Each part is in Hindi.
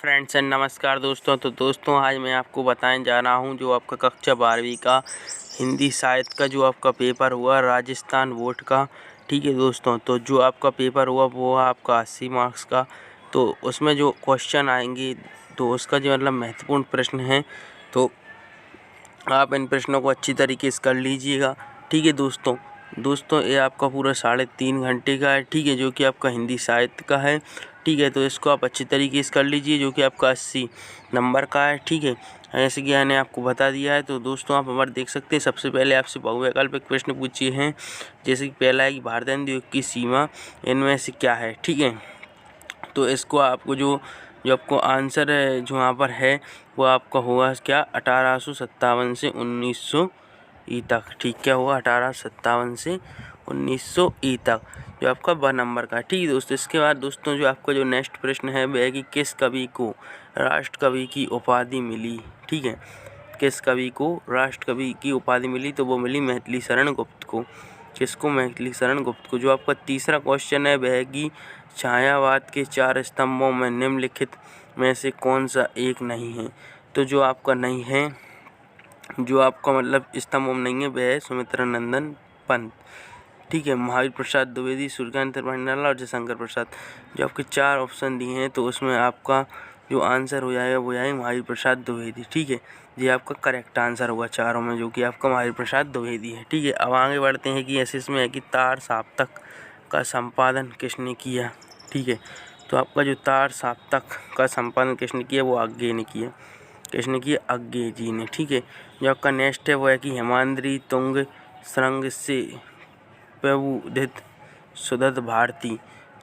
फ्रेंड्स एंड नमस्कार दोस्तों। तो दोस्तों आज मैं आपको बताने जा रहा हूं जो आपका कक्षा 12वीं का हिंदी साहित्य का जो आपका पेपर हुआ राजस्थान बोर्ड का। ठीक है दोस्तों, तो जो आपका पेपर हुआ वो आपका 80 मार्क्स का। तो उसमें जो क्वेश्चन आएंगे तो उसका जो मतलब महत्वपूर्ण प्रश्न है, तो आप इन प्रश्नों को अच्छी तरीके से कर लीजिएगा। ठीक है दोस्तों ये आपका पूरा 3.5 घंटे का है। ठीक है, जो कि आपका हिंदी साहित्य का है। ठीक है, तो इसको आप अच्छी तरीके से कर लीजिए, जो कि आपका 80 नंबर का है। ठीक है, ऐसे कि मैंने आपको बता दिया है। तो दोस्तों आप हमारे देख सकते हैं, सबसे पहले आपसे बहुवैकल्पिक प्रश्न पूछे हैं। जैसे कि पहला है कि भारत युग की सीमा इनमें से क्या है। ठीक है, तो इसको आपको जो आपको आंसर है जो यहाँ पर है वो आपका होगा क्या, 1857 से 1900 ई तक। ठीक, क्या होगा 1857 से 1900 ई तक, जो आपका 2 नंबर का। ठीक है दोस्तों, इसके बाद दोस्तों जो आपका जो नेक्स्ट प्रश्न है वह है कि किस कवि को राष्ट्र कवि की उपाधि मिली। ठीक है, किस कवि को राष्ट्र कवि की उपाधि मिली, तो वो मिली मैथिली शरण गुप्त को। किसको? मैथिली शरण गुप्त को। जो आपका तीसरा क्वेश्चन है वह है कि छायावाद के 4 स्तंभों में निम्नलिखित में से कौन सा एक नहीं है। तो जो आपका नहीं है, जो आपका मतलब स्तंभों में नहीं है वह है सुमित्रा नंदन पंत। ठीक है, महावीर प्रसाद द्विवेदी, सूर्यकांत त्रिपाठी और जयशंकर प्रसाद। जो आपके 4 ऑप्शन दिए हैं तो उसमें आपका जो आंसर हो जाएगा वो है महावीर प्रसाद द्विवेदी। ठीक है, ये आपका करेक्ट आंसर होगा चारों में, जो कि आपका महावीर प्रसाद द्विवेदी है। ठीक है, अब आगे बढ़ते हैं कि ऐसे इसमें है कि तार साप्ताहिक का संपादन किसने किया। ठीक है, तो आपका जो तार साप्ताहिक का संपादन किसने किया वो अज्ञे ने किया। किसने किया? अज्ञे जी ने। ठीक है, जो आपका नेक्स्ट है वो है कि हेमाद्रि तुंग श्रृंग से प्रबुधित सुदत्त भारती।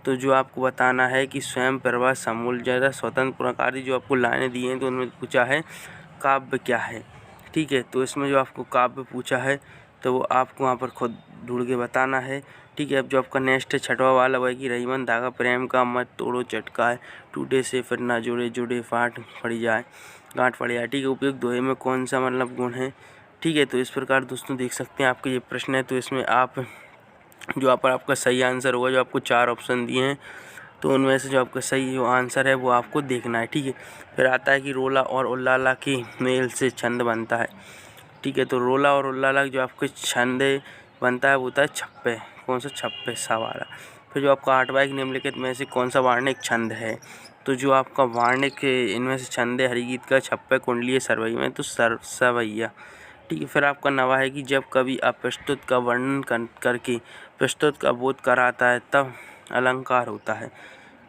तो जो आपको बताना है कि स्वयं प्रभा समूलजय स्वतंत्र पुरकारी जो आपको लाइनें दी हैं तो उनमें पूछा है काव्य क्या है। ठीक है, तो इसमें जो आपको काव्य पूछा है तो वो आपको वहाँ पर खुद ढूंढ के बताना है। ठीक है, अब जो आपका नेक्स्ट है छठवा वाला वो है कि रहीमन धागा प्रेम का मत तोड़ो चटकाए, टूटे से फिर ना जुड़े जुड़े फाट पड़ जाए गांठ पड़ जाए। ठीक है, उपयुक्त दोहे में कौन सा मतलब गुण है। ठीक है, तो इस प्रकार दोस्तों देख सकते हैं आपके ये प्रश्न है। तो इसमें आप जो यहाँ पर आपका सही आंसर होगा, जो आपको 4 ऑप्शन दिए हैं तो उनमें से जो आपका सही जो आंसर है वो आपको देखना है। ठीक है, फिर आता है कि रोला और उल्लाला के मेल से छंद बनता है। ठीक है, तो रोला और उल्लाला जो आपके छंद बनता है वो होता है छप्पे। कौन सा? छप्पे सा वाला। फिर जो आपका 8वां है कि निम्नलिखित में से कौन सा वार्णिक छंद है। तो जो आपका वार्णिक इनमें से छंद है हरिगीत का छप्पे कुंडलीय सरवैया में तो सवैया। ठीक है, फिर आपका 9वां है कि जब कवि अप्रस्तुत का वर्णन करके प्रस्तुत का बोध कराता है तब अलंकार होता है।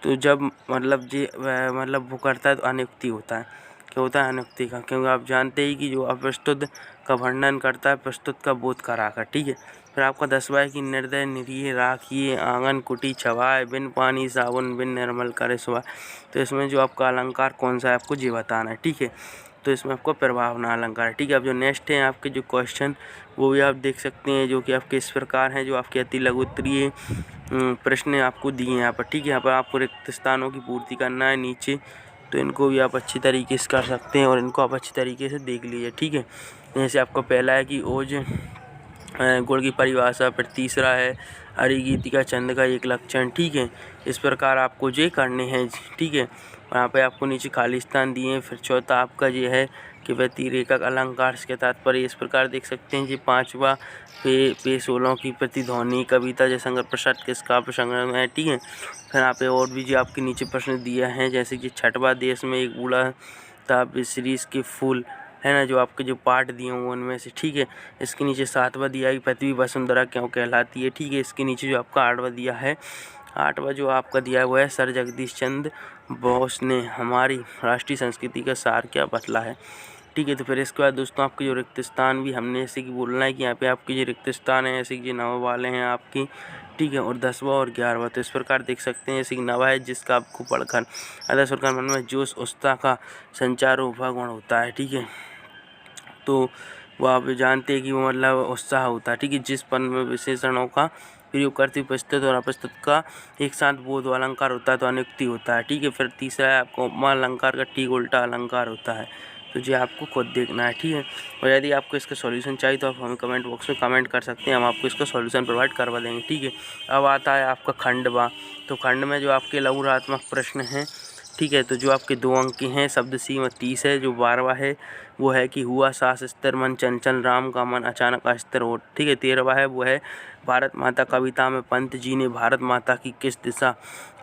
तो जब मतलब मतलब वो करता है तो अनुक्ति होता है। क्या होता है? अनुक्ति का, क्योंकि आप जानते ही कि जो अप्रस्तुत का वर्णन करता है प्रस्तुत का बोध कराकर। ठीक है, फिर आपका 10वां है कि निर्दय निरीह राखिए आंगन कुटी छवाए, बिन पानी साबुन बिन निर्मल करे सुवाए। तो इसमें जो आपका अलंकार कौन सा है आपको ये बताना है। ठीक है, तो इसमें आपको प्रभावना अलंकार है। ठीक है, अब जो नेक्स्ट है आपके जो क्वेश्चन वो भी आप देख सकते हैं, जो कि आपके इस प्रकार हैं, जो आपके अति लघु उत्तरीय प्रश्न आपको दिए हैं यहाँ पर। ठीक है, यहाँ पर आपको रिक्त स्थानों की पूर्ति करना है नीचे, तो इनको भी आप अच्छी तरीके से कर सकते हैं और इनको आप अच्छी तरीके से देख लीजिए। ठीक है, जैसे आपका पहला है कि ओज गुण की परिभाषा, फिर तीसरा है हरिगीतिका छंद का एक लक्षण। ठीक है, इस प्रकार आपको ये करने हैं। ठीक है, यहाँ पे आपको नीचे खाली स्थान दिए हैं। फिर चौथा आपका ये है कि व्यतिरेकक अलंकार के तात्पर्य, इस प्रकार देख सकते हैं। जी 5वां पेशोलों की प्रतिध्वनि कविता जयशंकर प्रसाद किस काव्य संग्रह में है। ठीक है, फिर यहाँ पे और भी जो आपके नीचे प्रश्न दिया है, जैसे कि 6वां देश में एक बूढ़ा था सीरीज के फूल है ना, जो आपके जो पार्ट दिए होंगे उनमें से। ठीक है, इसके नीचे 7वां दिया है कि पृथ्वी वसुंधरा क्यों कहलाती है। ठीक है, इसके नीचे जो आपका 8वां दिया है, 8वां जो आपका दिया है वो है सर जगदीश चंद्र बोस ने हमारी राष्ट्रीय संस्कृति का सार क्या बतला है। ठीक है, तो फिर इसके बाद दोस्तों आपके जो रिक्त स्थान भी हमने ऐसे कि बोलना है कि यहाँ पे आपके जो रिक्त स्थान है ऐसे कि जो 9 वाले हैं आपकी। ठीक है, और 10वां और 11वां, तो इस प्रकार देख सकते हैं। जैसे कि 9वां है जिसका आपको पढ़कर आदर्श प्रकार मन में जोश उत्साह का संचार गुण होता है। ठीक है, तो वो आप जानते हैं कि वो मतलब उत्साह होता है। ठीक है, जिस पद में विशेषणों का प्रयोग करते उपस्थित और अप्रस्तुत का एक साथ बोध अलंकार होता है तो अनुक्ति होता है। ठीक है, फिर तीसरा है आपको उपमा अलंकार का ठीक उल्टा अलंकार होता है। तो ये आपको खुद देखना है। ठीक है, और यदि आपको इसका सॉल्यूशन चाहिए तो आप हमें कमेंट बॉक्स में कमेंट कर सकते हैं, हम आपको इसका सॉल्यूशन प्रोवाइड करवा देंगे। ठीक है, अब आता है आपका खंडवा। तो खंड में जो आपके लघुरात्मक प्रश्न हैं ठीक है। तो जो आपके 2 अंक के हैं, शब्द सी में 30 है। जो 12वां है वो है कि हुआ सास स्थिर मन चंचल राम का मन अचानक अस्थिर हो। ठीक है। 13वां है वो है भारत माता कविता में पंत जी ने भारत माता की किस दिशा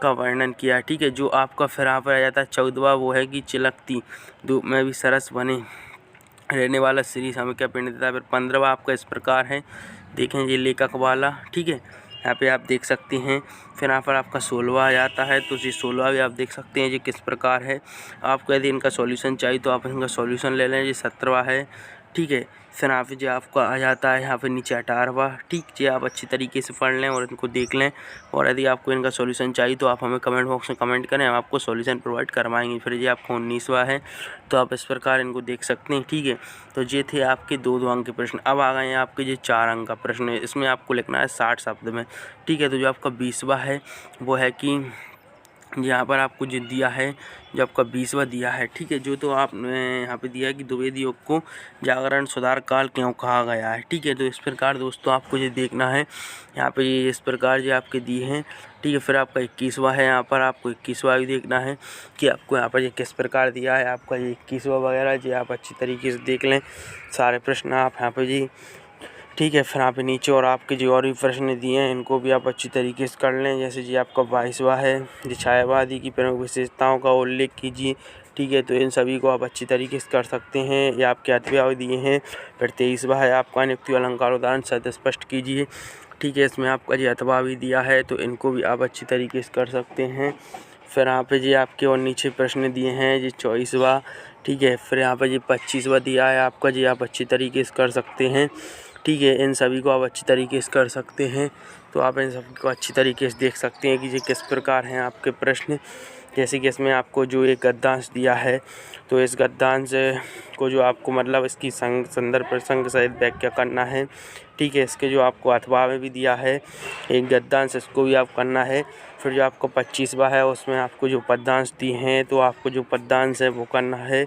का वर्णन किया है। ठीक है। जो आपका फिर यहाँ पर आ जाता है 14वां, वो है कि चिलकती धूप में भी सरस बने रहने वाला श्री हमें क्या प्रेरणा देता है। फिर 15वां आपका इस प्रकार है, देखें ये लेखक वाला। ठीक है। यहाँ पे आप देख सकते हैं। फिर यहाँ पर आपका 16वां आ जाता है, तो ये 16वां भी आप देख सकते हैं ये किस प्रकार है। आपको यदि इनका सॉल्यूशन चाहिए तो आप इनका सॉल्यूशन ले लें। ये 17वां है। ठीक है। फिर यहाँ पे जो आपका आ जाता है यहाँ पे नीचे 18वां। ठीक, ये आप अच्छी तरीके से पढ़ लें और इनको देख लें। और यदि आपको इनका सॉल्यूशन चाहिए तो आप हमें कमेंट बॉक्स में कमेंट करें, हम आपको सॉल्यूशन प्रोवाइड करवाएंगे। फिर ये आपको 19वां है, तो आप इस प्रकार इनको देख सकते हैं। ठीक है। तो ये थे आपके 2-2 अंक के प्रश्न। अब आ गए हैं आपके ये 4 अंक का प्रश्न है। इसमें आपको लिखना है 60 शब्द में। ठीक है। तो जो आपका 20वां है वो है कि यहाँ पर आपको जो दिया है, जो आपका 20वां दिया है। ठीक है। जो तो आपने यहाँ पे दिया है कि द्विवेदी योग को जागरण सुधार काल क्यों कहा गया है। ठीक है। तो इस प्रकार दोस्तों आपको ये देखना है। यहाँ पे ये इस प्रकार जो आपके दिए हैं। ठीक है। फिर आपका 21वां है, यहाँ पर आपको 21वां भी देखना है कि आपको यहाँ पर ये किस प्रकार दिया है। आपका ये 21वां वगैरह जी आप अच्छी तरीके से देख लें सारे प्रश्न आप यहाँ पर जी। ठीक है। फिर यहाँ पे नीचे और आपके जो और भी प्रश्न दिए हैं इनको भी आप अच्छी तरीके से कर लें। जैसे जी आपका 22वां है, जो छायावादी की प्रमुख विशेषताओं का उल्लेख कीजिए। ठीक है। तो इन सभी को आप अच्छी तरीके से कर सकते हैं। ये आपके अथवा दिए हैं। फिर 23वां है आपका नियुक्ति अलंकार उदाहरण सहित स्पष्ट कीजिए। ठीक है। इसमें आपका जी अथवा भी दिया है, तो इनको भी आप अच्छी तरीके से कर सकते हैं। फिर यहाँ पे जी आपके और नीचे प्रश्न दिए हैं जी 24वां। ठीक है। फिर यहाँ पर जी 25वां दिया है आपका, जी आप अच्छी तरीके से कर सकते हैं। ठीक है। इन सभी को आप अच्छी तरीके से कर सकते हैं। तो आप इन सभी को अच्छी तरीके से देख सकते हैं कि ये किस प्रकार हैं आपके प्रश्न। जैसे कि इसमें आपको जो एक गद्यांश दिया है, तो इस गद्यांश को जो आपको मतलब इसकी संदर्भ प्रसंग सहित व्याख्या करना है। ठीक है। इसके जो आपको अथवा में भी दिया है एक गद्यांश, इसको भी आप करना है। फिर जो आपको 25वां है उसमें आपको जो पद्यांश दिए हैं, तो आपको जो पद्यांश है वो करना है।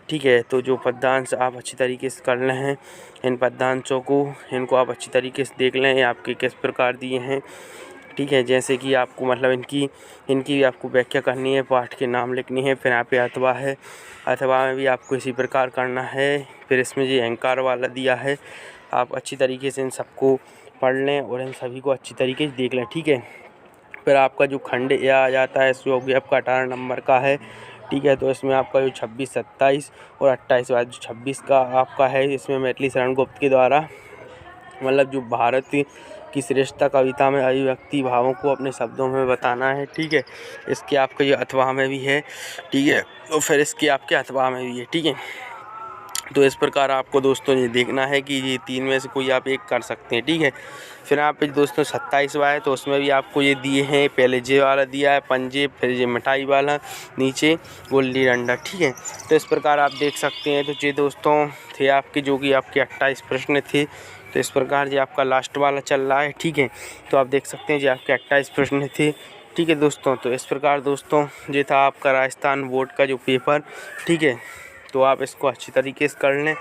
ठीक है। तो जो पद्यांश आप अच्छी तरीके से कर लें हैं, इन पद्यांशों को इनको आप अच्छी तरीके से देख लें आपके किस प्रकार दिए हैं। ठीक है। जैसे कि आपको मतलब इनकी आपको व्याख्या करनी है, पाठ के नाम लिखनी है। फिर यहाँ पे अथवा है, अथवा में भी आपको इसी प्रकार करना है। फिर इसमें जो अहंकार वाला दिया है, आप अच्छी तरीके से इन सबको पढ़ लें और इन सभी को अच्छी तरीके से देख लें। ठीक है। फिर आपका जो खंड यह आ जाता है जो भी आपका 18 नंबर का है। ठीक है। तो इसमें आपका जो 26, 27 और 28 वाला जो 26 का आपका है, इसमें मैथिली शरण गुप्त के द्वारा मतलब जो भारत की श्रेष्ठता कविता में अभिव्यक्ति भावों को अपने शब्दों में बताना है। ठीक है। इसके आपके ये अथवा में भी है। ठीक है। तो फिर इसके आपके अथवा में भी है। ठीक है। तो इस प्रकार आपको दोस्तों ये देखना है कि ये 3 में से कोई आप एक कर सकते हैं। ठीक है। फिर यहाँ पे दोस्तों 27वां है, तो उसमें भी आपको ये दिए हैं। पहले जे वाला दिया है पंजे, फिर ये मिठाई वाला, नीचे गुल्ली डंडा। ठीक है। तो इस प्रकार आप देख सकते हैं। तो ये दोस्तों थे आपके जो कि आपके 28 प्रश्न थे। तो इस प्रकार ये आपका लास्ट वाला चल रहा है। ठीक है। तो आप देख सकते हैं जो आपके 28 प्रश्न थे। ठीक है दोस्तों। तो इस प्रकार दोस्तों ये था आपका राजस्थान बोर्ड का जो पेपर। ठीक है। तो आप इसको अच्छी तरीके से कर लें।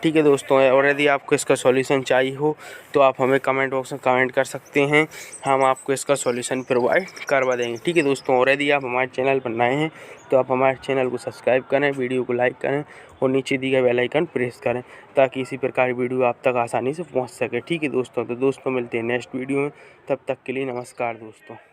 ठीक है दोस्तों। और यदि आपको इसका सॉल्यूशन चाहिए हो तो आप हमें कमेंट बॉक्स में कमेंट कर सकते हैं, हम आपको इसका सॉल्यूशन प्रोवाइड करवा देंगे। ठीक है दोस्तों। और यदि आप हमारे चैनल पर नए हैं तो आप हमारे चैनल को सब्सक्राइब करें, वीडियो को लाइक करें और नीचे दिए गए बेल आइकन प्रेस करें, ताकि इसी प्रकार की वीडियो आप तक आसानी से पहुँच सके। ठीक है दोस्तों। तो दोस्तों मिलते हैं नेक्स्ट वीडियो में, तब तक के लिए नमस्कार दोस्तों।